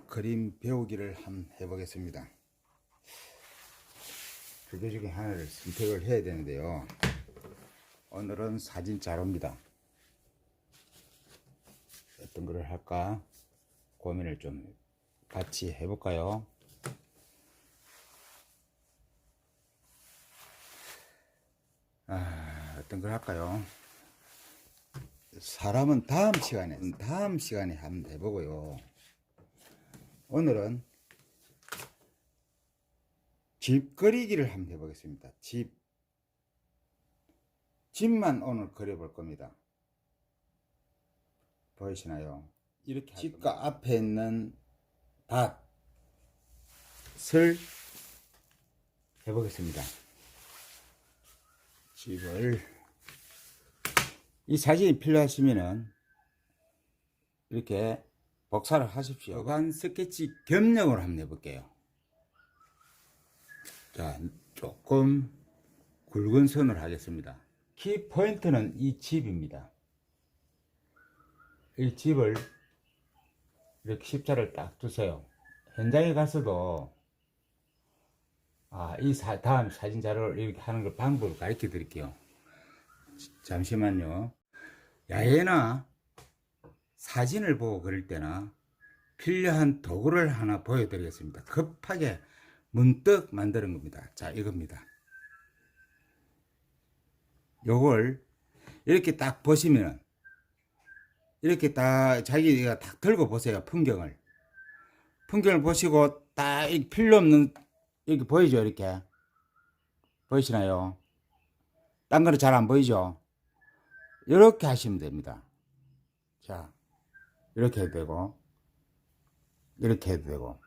그림 배우기를 한번 해보겠습니다. 두 개 중에 하나를 선택을 해야 되는데요. 오늘은 사진 자료입니다. 어떤 거를 할까 고민을 좀 같이 해볼까요? 어떤 걸 할까요? 사람은 다음 시간에 한번 해보고요. 오늘은 집 그리기를 한번 해보겠습니다. 집만 오늘 그려볼 겁니다. 보이시나요? 이렇게 집과 앞에 있는 밭을 해보겠습니다. 이 사진이 필요하시면은 이렇게 복사를 하십시오. 여간 스케치 겸용으로 한번 해볼게요. 자, 조금 굵은 선을 하겠습니다. 키 포인트는 이 집입니다. 이 집을 이렇게 십자를 딱 두세요. 현장에 가서도 다음 사진 자료를 이렇게 하는 걸 방법을 가르쳐 드릴게요. 잠시만요. 야외나 사진을 보고 그릴 때나 필요한 도구를 하나 보여드리겠습니다. 급하게 문득 만드는 겁니다. 자, 이겁니다. 요걸 이렇게 딱 보시면 이렇게 딱 자기가 딱 들고 보세요. 풍경을 보시고 딱 필요 없는 이렇게 보이죠? 이렇게 보이시나요? 딴 거는 잘 안 보이죠? 이렇게 하시면 됩니다. 자, 이렇게 해도 되고 이렇게 해도 되고,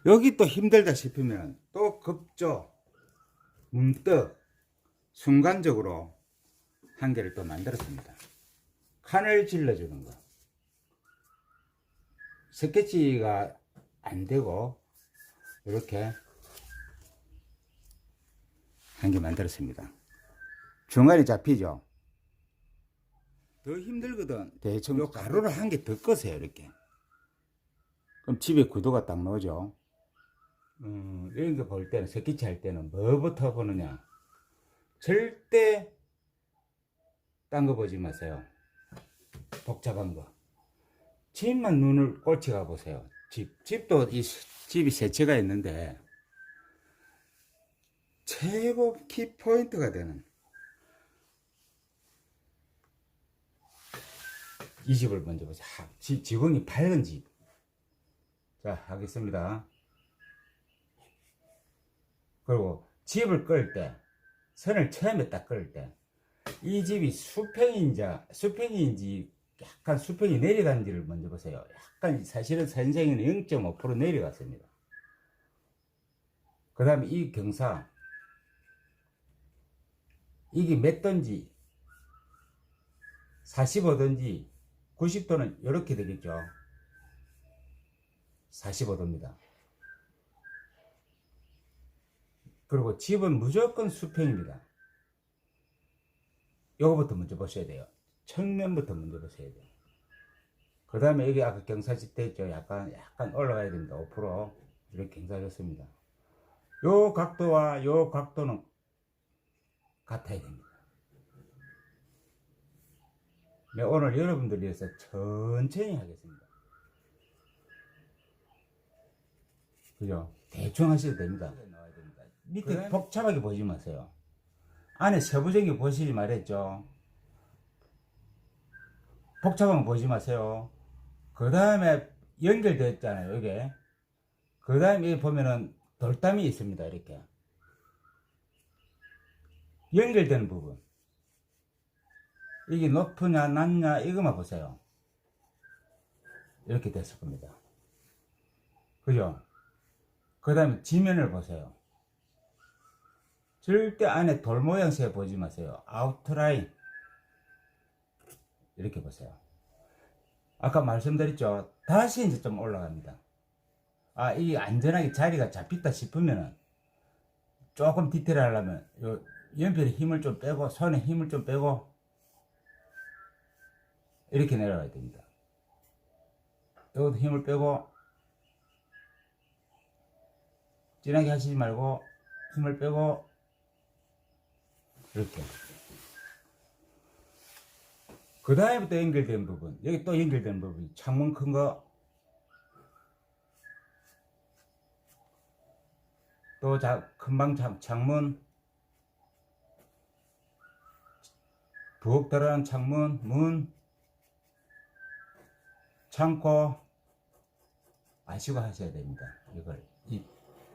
여기 또 힘들다 싶으면 또 급조 문득 순간적으로 한 개를 또 만들었습니다. 칸을 질러주는 거. 스케치가 안 되고 이렇게 한 개 만들었습니다. 중간에 잡히죠? 더 힘들거든. 대충 요 가로를 한 개 더 꺼세요. 이렇게. 그럼 집에 구도가 딱 나오죠. 이런 거 볼 때는, 스케치 할 때는 뭐부터 보느냐? 절대 딴 거 보지 마세요. 복잡한 거. 집만 눈을 꼴찌가 보세요. 집도 집이 세 채가 있는데 최고 키포인트가 되는 이 집을 먼저 보세요. 지붕이 밝은 집. 자, 하겠습니다. 그리고 집을 끌 때, 선을 처음에 딱 끌 때, 이 집이 수평인지 약간 수평이 내려간지를 먼저 보세요. 약간 사실은 선생님은 0.5% 내려갔습니다. 그 다음에 이 경사, 이게 몇 도인지, 45도인지 90도는 이렇게 되겠죠. 45도입니다. 그리고 집은 무조건 수평입니다. 요거부터 먼저 보셔야 돼요. 측면부터 먼저 보셔야 돼요. 그 다음에 여기 아까 경사짓 돼 있죠. 약간 올라가야 됩니다. 5% 이렇게 경사졌습니다. 요 각도와 요 각도는 같아야 됩니다. 네, 오늘 여러분들 위해서 천천히 하겠습니다. 그죠? 대충 하셔도 됩니다. 밑에 복잡하게 보지 마세요. 안에 세부적인 거 보시지 말했죠. 복잡한 거 보지 마세요. 그 다음에 연결되어 있잖아요. 여기. 그 다음에 여기 보면은 돌담이 있습니다. 이렇게. 연결되는 부분. 이게 높으냐 낮냐 이것만 보세요. 이렇게 됐을 겁니다. 그죠? 그 다음에 지면을 보세요. 절대 안에 돌 모양새 보지 마세요. 아웃라인 이렇게 보세요. 아까 말씀드렸죠. 다시 이제 좀 올라갑니다. 이 안전하게 자리가 잡혔다 싶으면은 조금 디테일 하려면 요 연필에 힘을 좀 빼고 손에 힘을 좀 빼고 이렇게 내려가야 됩니다. 여기도 힘을 빼고 진하게 하시지 말고 힘을 빼고 이렇게. 그 다음부터 연결된 부분, 여기 또 연결된 부분, 창문 큰 거, 또 금방 창문, 부엌 들어가는 창문, 문, 창고 아시고 하셔야 됩니다. 이걸 이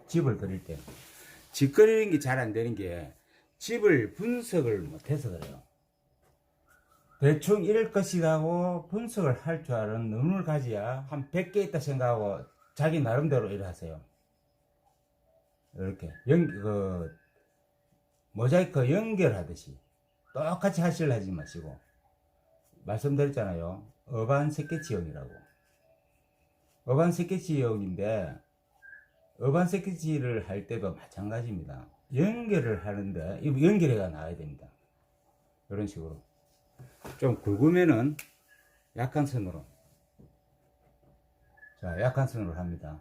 집을 그릴 때 집 그리는 게 잘 안 되는 게 집을 분석을 못해서 그래요. 대충 이럴 것이라고 분석을 할 줄 아는 눈을 가져야 한 100개 있다 생각하고 자기 나름대로 일하세요. 이렇게 모자이크 연결하듯이 똑같이 하시려 하지 마시고, 말씀드렸잖아요. 어반 스케치용이라고. 어반 스케치용인데 어반 스케치를 할 때도 마찬가지입니다. 연결을 하는데 연결해가 나와야 됩니다. 이런 식으로 좀 굵으면은 약한 선으로, 자, 약한 선으로 합니다.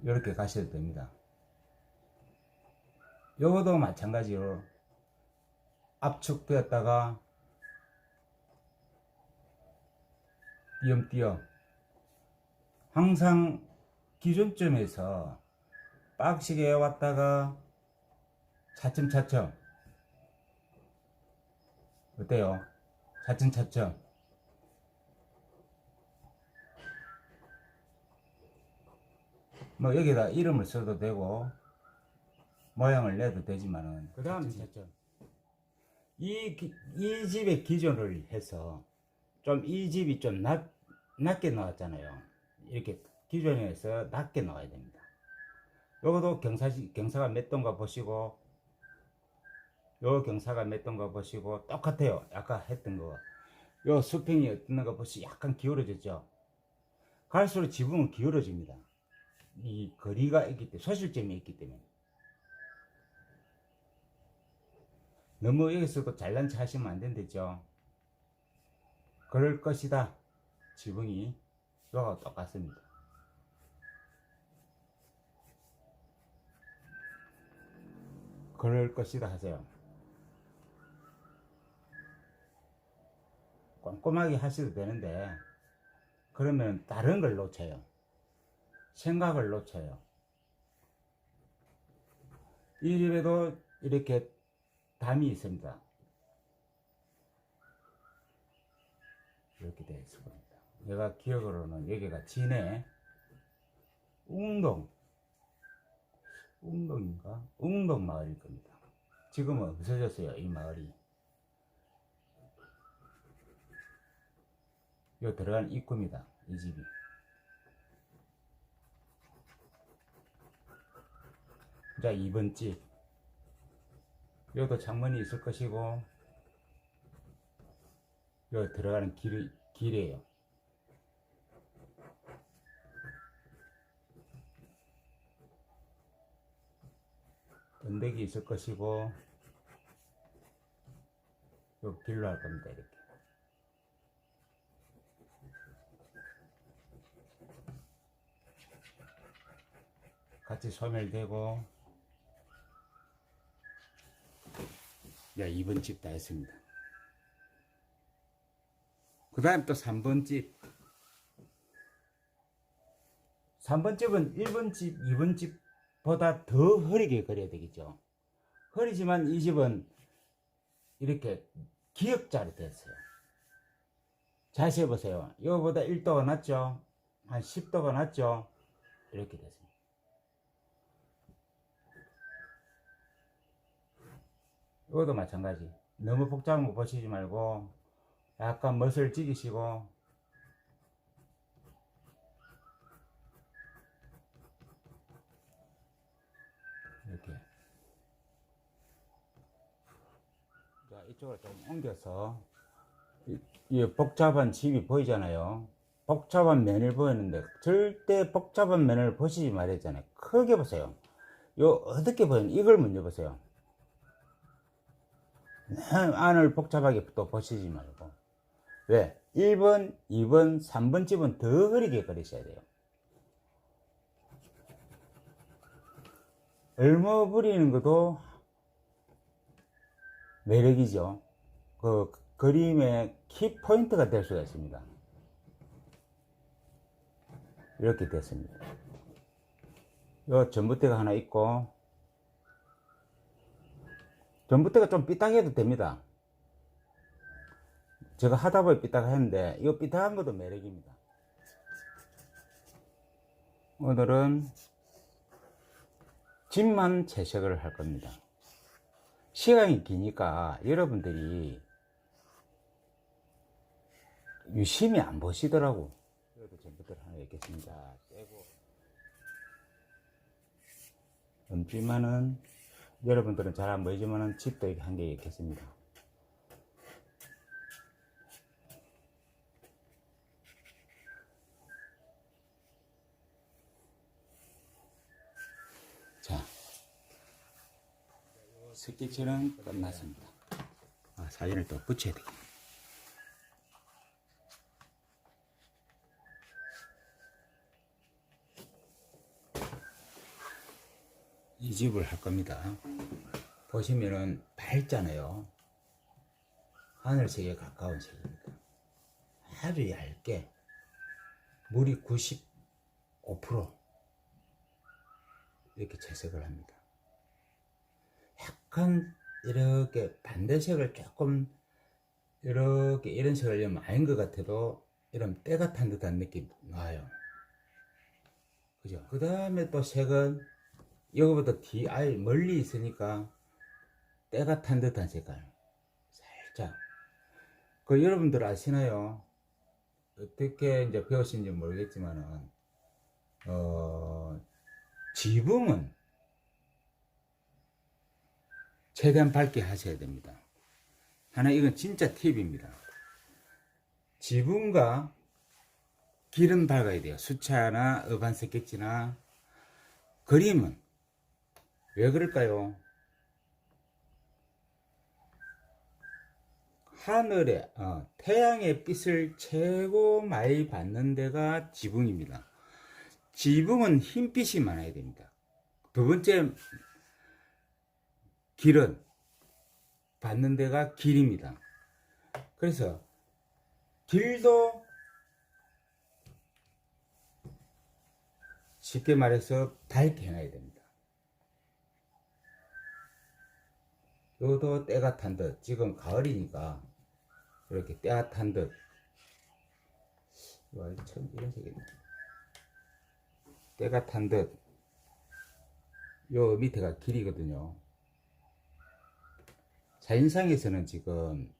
이렇게 가셔도 됩니다. 요거도 마찬가지로 압축되었다가 띄엄띄엄, 항상 기준점에서 빡시게 왔다가 차츰차츰, 어때요? 차츰차츰. 뭐 여기다 이름을 써도 되고 모양을 내도 되지만은, 그 다음 이 집의 기준을 해서 좀 이 집이 좀 낮게 나왔잖아요. 이렇게 기준에서 낮게 나와야 됩니다. 요것도 경사가 몇 도인가 보시고, 요 경사가 몇 도인가 보시고, 똑같아요. 아까 했던 거. 요 수평이 어떤 거 보시, 약간 기울어졌죠. 갈수록 지붕은 기울어집니다. 이 거리가 있기 때문에, 소실점이 있기 때문에. 너무 여기서도 잘난 체 하시면 안 된댔죠. 그럴 것이다. 지붕이 요하고 똑같습니다. 그럴 것이다 하세요. 꼼꼼하게 하셔도 되는데, 그러면 다른 걸 놓쳐요. 생각을 놓쳐요. 이 집에도 이렇게 담이 있습니다. 이렇게 되어 있을 겁니다. 내가 기억으로는 여기가 진해 웅동인가? 웅동 마을일 겁니다. 지금은 없어졌어요, 이 마을이. 요 들어간 입구입니다, 이 집이. 자, 2번 집. 여기도 창문이 있을 것이고, 여기 들어가는 길이에요. 언덕이 있을 것이고, 요 길로 할 겁니다, 이렇게. 같이 소멸되고, 야, 2번 집 다 했습니다. 그 다음 또 3번 집. 3번 집은 1번 집, 2번 집보다 더 흐리게 그려야 되겠죠. 흐리지만 이 집은 이렇게 기역자로 됐어요. 자세히 보세요. 이거보다 1도가 낮죠? 한 10도가 낮죠? 이렇게 됐습니다. 이것도 마찬가지. 너무 복잡한 거 보시지 말고 약간 멋을 지기시고, 이렇게. 자, 이쪽으로 좀 옮겨서, 이 복잡한 집이 보이잖아요. 복잡한 면을 보이는데 절대 복잡한 면을 보시지 말았잖아요. 크게 보세요. 요 어떻게 보이는, 이걸 먼저 보세요. 안을 복잡하게 또 보시지 말고. 왜? 1번, 2번, 3번 집은 더 흐리게 그리셔야 돼요. 얼머 부리는 것도 매력이죠. 그 그림의 키 포인트가 될 수가 있습니다. 이렇게 됐습니다. 요 전봇대가 하나 있고, 전봇대가 좀 삐딱해도 됩니다. 제가 하다 보니 삐딱했는데 이거 삐딱한 것도 매력입니다. 오늘은 집만 채색을 할 겁니다. 시간이 기니까 여러분들이 유심히 안 보시더라고. 그래도 전봇대를 하나 있겠습니다. 떼고. 없지만은 여러분들은 잘 안 보이지만은 집도 이렇게 한 개 있겠습니다. 자, 스케치는 끝났습니다. 사진을 또 붙여야 되겠네. 이 집을 할 겁니다. 보시면은 밝잖아요. 하늘색에 가까운 색입니다. 아주 얇게 물이 95% 이렇게 채색을 합니다. 약간 이렇게 반대색을 조금 이렇게 이런 색을 좀 아닌 것 같아도 이런 때가 탄 듯한 느낌이 나요. 그죠? 그 다음에 또 색은 이거보다 아예 멀리 있으니까 때가 탄 듯한 색깔 살짝. 그 여러분들 아시나요? 어떻게 이제 배우신지 모르겠지만은 지붕은 최대한 밝게 하셔야 됩니다. 하나 이건 진짜 팁입니다. 지붕과 길은 밝아야 돼요. 수차나 어반 스케치나 그림은 왜 그럴까요? 하늘에 태양의 빛을 최고 많이 받는 데가 지붕입니다. 지붕은 흰빛이 많아야 됩니다. 두 번째 길은 받는 데가 길입니다. 그래서 길도 쉽게 말해서 밝게 해놔야 됩니다. 요도 때가 탄 듯, 지금 가을이니까 이렇게 때가 탄 듯, 이런 색이네. 때가 탄 듯, 요 밑에가 길이거든요. 사진상에서는 지금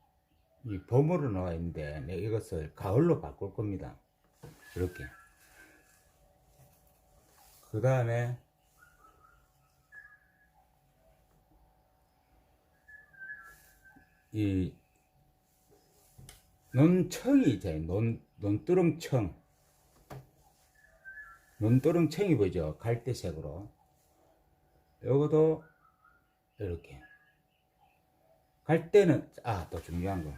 이 봄으로 나와 있는데 내가 이것을 가을로 바꿀 겁니다. 이렇게. 그 다음에 이 논청이 있잖아요. 논두렁청. 논두렁청이 보이죠? 갈대색으로. 요것도 이렇게. 갈대는, 또 중요한 거.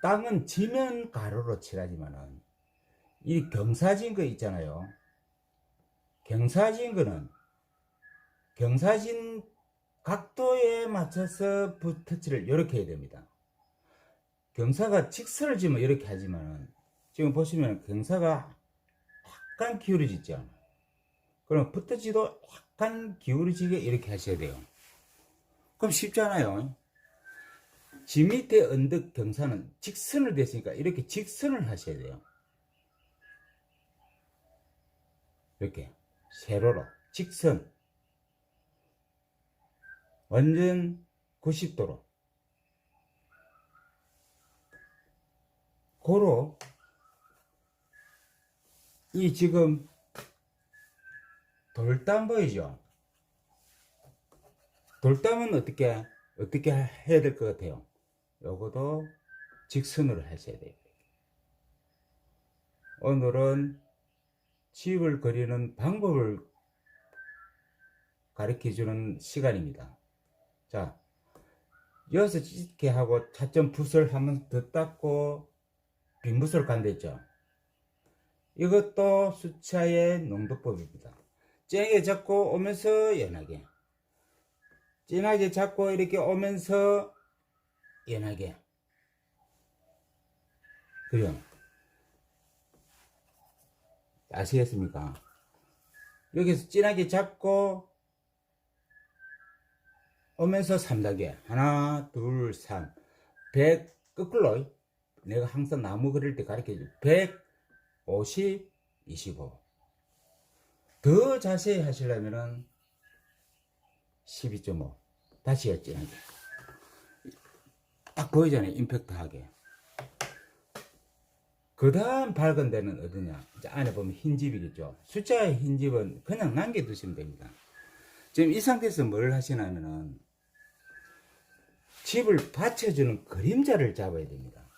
땅은 지면 가로로 칠하지만은, 이 경사진 거 있잖아요. 경사진 거는, 경사진 각도에 맞춰서 붓터치를 이렇게 해야 됩니다. 경사가 직선을 지면 이렇게 하지만 지금 보시면 경사가 약간 기울어지죠. 그럼 붓터치도 약간 기울어지게 이렇게 하셔야 돼요. 그럼 쉽잖아요. 지 밑에 언덕 경사는 직선을 됐으니까 이렇게 직선을 하셔야 돼요. 이렇게 세로로 직선 완전 90도로 고로 이 지금 돌담 보이죠? 돌담은 어떻게 해야 될 것 같아요? 요것도 직선으로 하셔야 돼요. 오늘은 집을 그리는 방법을 가르쳐 주는 시간입니다. 자, 여기서 이렇게 하고 차점 붓을 한번 더 닦고 빈붓을 간댔죠. 이것도 수차의 농도법입니다. 진하게 잡고 오면서 연하게. 진하게 잡고 이렇게 오면서 연하게. 그죠? 아시겠습니까? 여기서 진하게 잡고 오면서 3단계. 하나, 둘, 3. 100, 거꾸로. 내가 항상 나무 그릴 때 가르쳐줘. 100, 50, 25. 더 자세히 하시려면은 12.5. 다시 진하게. 딱 보이잖아요. 임팩트하게. 그 다음 밝은 데는 어디냐? 이제 안에 보면 흰 집이겠죠. 숫자의 흰 집은 그냥 남겨두시면 됩니다. 지금 이 상태에서 뭘 하시냐면은 집을 받쳐주는 그림자를 잡아야 됩니다.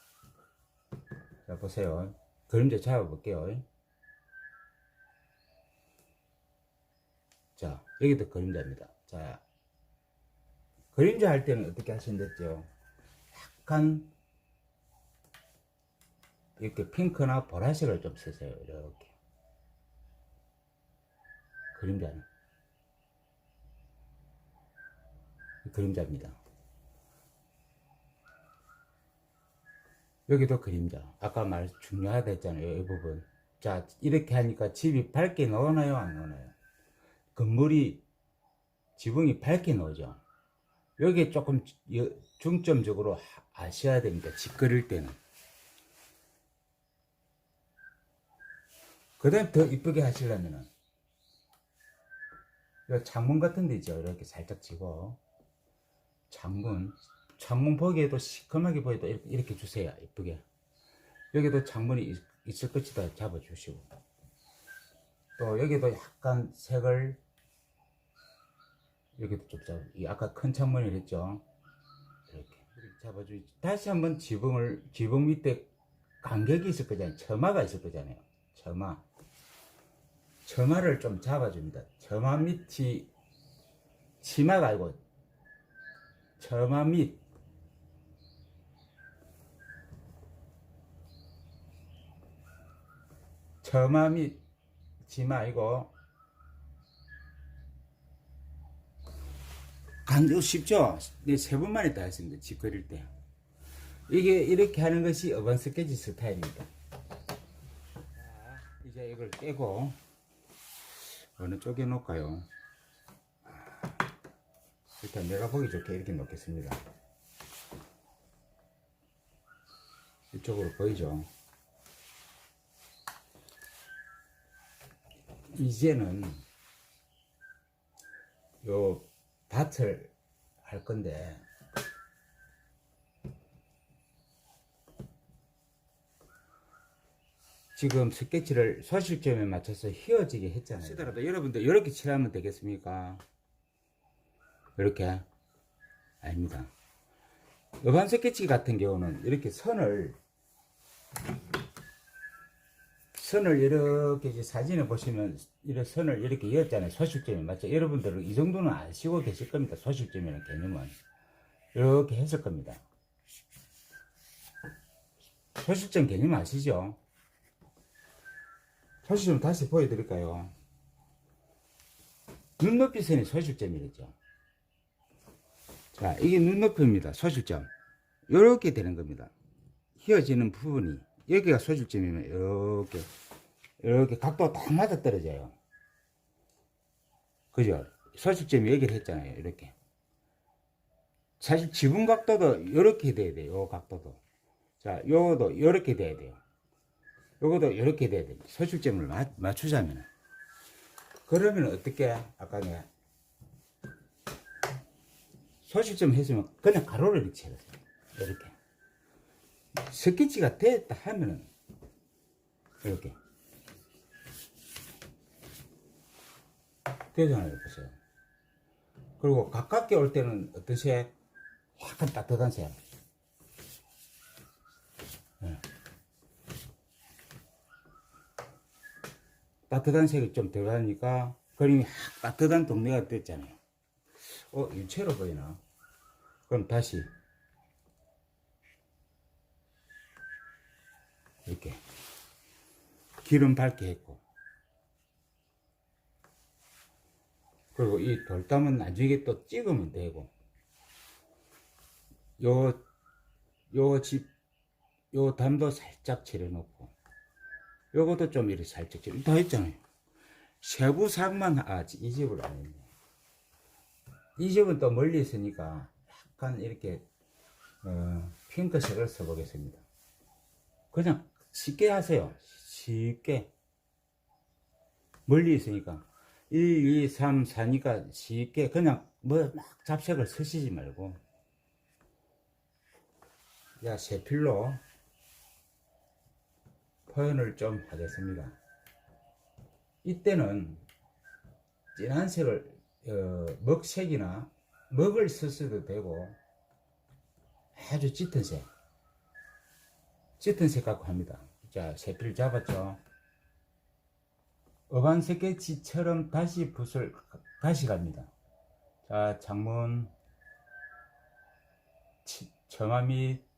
자, 보세요. 그림자 잡아볼게요. 자, 여기도 그림자입니다. 자, 그림자 할 때는 어떻게 하시면 됐죠? 약간 이렇게 핑크나 보라색을 좀 쓰세요. 이렇게. 그림자는. 그림자입니다. 여기도 그림자. 아까 말 중요하다 했잖아요. 이 부분. 자, 이렇게 하니까 집이 밝게 나오나요? 안 나오나요? 건물이, 지붕이 밝게 나오죠. 여기에 조금 중점적으로 아셔야 됩니다. 집 그릴 때는. 그 다음 더 이쁘게 하시려면은, 창문 같은 데 있죠. 이렇게 살짝 지고, 창문 보기에도 시커멓게 보여도 이렇게 주세요. 이쁘게. 여기도 창문이 있을 것이다 잡아주시고, 또 여기도 약간 색을, 여기도 좀 아까 큰 창문을 했죠. 이렇게 잡아주지. 다시 한번 지붕 밑에 간격이 있을 거잖아요. 처마가 있을 거잖아요. 처마를 좀 잡아줍니다. 처마 밑이 치마가 아니고 처마 밑. 처마 밑 치마 아니고. 간격 쉽죠? 네, 3번만 했다 했습니다. 집 그릴 때. 이게 이렇게 하는 것이 어반 스케치 스타일입니다. 자, 이제 이걸 떼고 어느 쪽에 놓을까요? 일단 내가 보기 좋게 이렇게 놓겠습니다. 이쪽으로 보이죠? 이제는 요 밭을 할 건데, 지금 스케치를 소실점에 맞춰서 휘어지게 했잖아요. 시더라도 여러분들 이렇게 칠하면 되겠습니까? 이렇게? 아닙니다. 어반 스케치 같은 경우는 이렇게 선을 이렇게 이제 사진을 보시면 이렇게 선을 이렇게 이었잖아요. 소실점에 맞죠? 여러분들은 이 정도는 아시고 계실 겁니다. 소실점이라는 개념은 이렇게 했을 겁니다. 소실점 개념 아시죠? 소실점 다시 보여드릴까요? 눈높이 선이 소실점이랬죠. 자, 이게 눈높이입니다. 소실점. 이렇게 되는 겁니다. 휘어지는 부분이 여기가 소실점이면 이렇게 각도가 딱 맞아 떨어져요. 그죠? 소실점이 여기를 했잖아요. 이렇게. 사실 지붕 각도도 이렇게 돼야 돼요. 요 각도도. 자, 요거도 이렇게 돼야 돼요. 요거도 이렇게 돼야 돼요. 소실점을 맞추자면. 그러면 어떻게? 아까 내가 소실점 했으면 그냥 가로를 이렇게 쳐요. 이렇게. 스케치가 됐다 하면은 이렇게 되잖아요. 보세요. 그리고 가깝게 올 때는 어떤 색? 약간 따뜻한 색. 네. 따뜻한 색이 좀 들어가니까 그림이 따뜻한 동네가 됐잖아요. 유채로 보이나? 그럼 다시 이렇게 길은 밝게 했고, 그리고 이 돌담은 나중에 또 찍으면 되고, 요 담도 살짝 칠해놓고, 요것도 좀 이렇게 살짝 칠해. 다 했잖아요. 세부상만, 이 집을 안 했네. 이 집은 또 멀리 있으니까 약간 이렇게, 핑크색을 써보겠습니다. 그냥 쉽게 하세요. 쉽게. 멀리 있으니까. 1, 2, 3, 4니까 쉽게 그냥 뭐 막 잡색을 쓰시지 말고. 자, 세필로 표현을 좀 하겠습니다. 이때는 진한 색을 먹색이나 먹을 쓰셔도 되고 아주 짙은 색 갖고 합니다. 자, 세필 잡았죠. 어반 스케치처럼 다시 붓을 다시 갑니다. 자, 창문 처마 및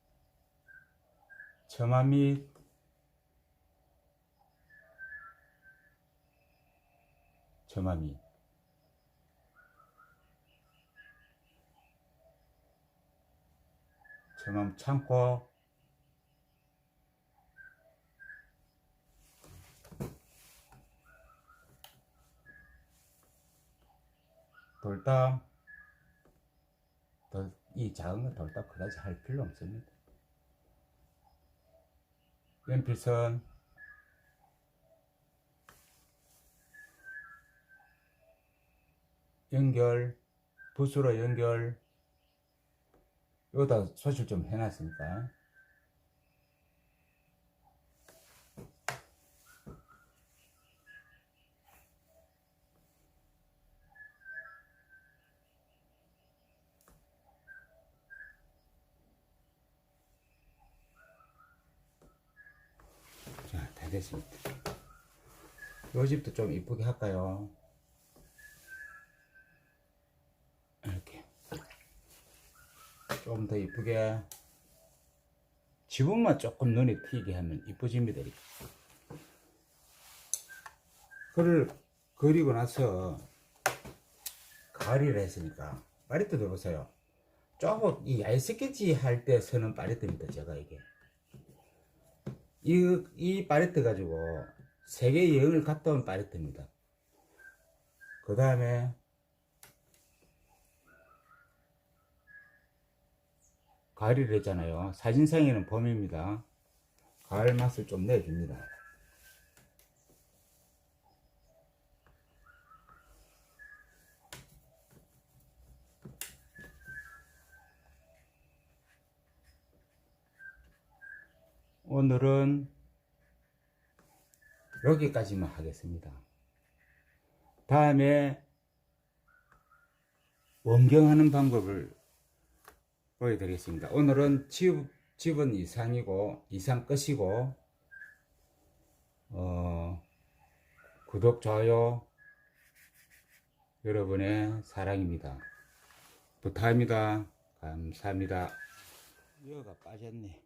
창고, 돌담, 이 작은 건 돌담 그다지 할 필요 없습니다. 연필선, 연결, 붓으로 연결, 여기다 소실 좀 해놨으니까. 자, 다 됐습니다. 요 집도 좀 이쁘게 할까요? 이렇게 좀 더 이쁘게, 지붕만 조금 눈에 띄게 하면 이쁘집니다. 이렇게. 그걸 그리고 나서 가리를 했으니까 파레트 들어보세요. 조금 이 아이스케치 할 때 쓰는 파레트입니다. 제가 이게 이 파레트 가지고 세계 여행을 갔다 온 파레트입니다. 그 다음에 가리를 했잖아요. 사진상에는 봄입니다. 가을 맛을 좀 내줍니다. 오늘은 여기까지만 하겠습니다. 다음에 원경하는 방법을 보여드리겠습니다. 오늘은 집은 이상이고 이상 끝이고, 구독, 좋아요 여러분의 사랑입니다. 부탁합니다. 감사합니다. 여가 빠졌네.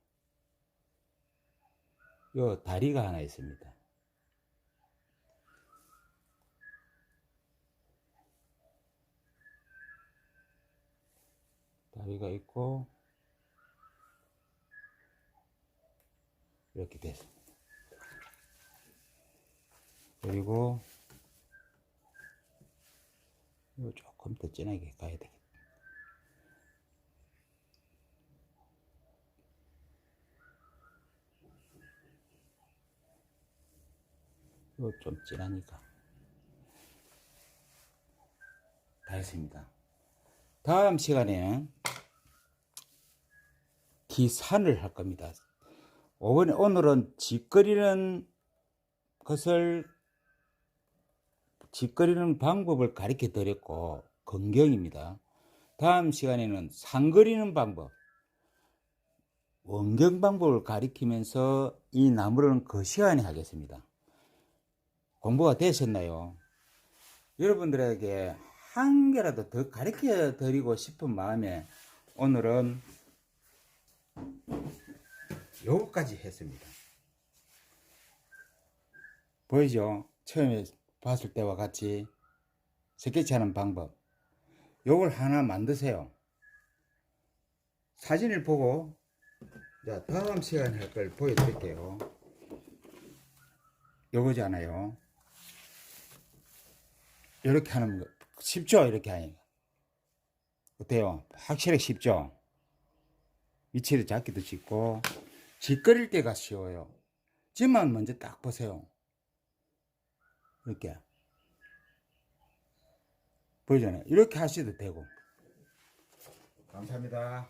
요 다리가 하나 있습니다. 다리가 있고 이렇게 됐습니다. 그리고 이거 조금 더 진하게 가야 되겠다. 이거 좀 진하니까 다 했습니다. 다음 시간에는 기산을 할 겁니다. 오늘은 짓거리는 방법을 가르쳐 드렸고 건경입니다. 다음 시간에는 상거리는 방법, 원경 방법을 가리키면서 이 나무를 그 시간에 하겠습니다. 공부가 되셨나요? 여러분들에게 한 개라도 더 가르쳐 드리고 싶은 마음에 오늘은 요거까지 했습니다. 보이죠? 처음에 봤을 때와 같이 스케치 하는 방법. 요걸 하나 만드세요. 사진을 보고, 자, 다음 시간에 할 걸 보여드릴게요. 요거잖아요. 이렇게 하는 거. 쉽죠? 이렇게 하니까. 어때요? 확실히 쉽죠? 위치를 잡기도 쉽고, 짓거릴 때가 쉬워요. 집만 먼저 딱 보세요. 이렇게. 보이잖아요. 이렇게 하셔도 되고. 감사합니다.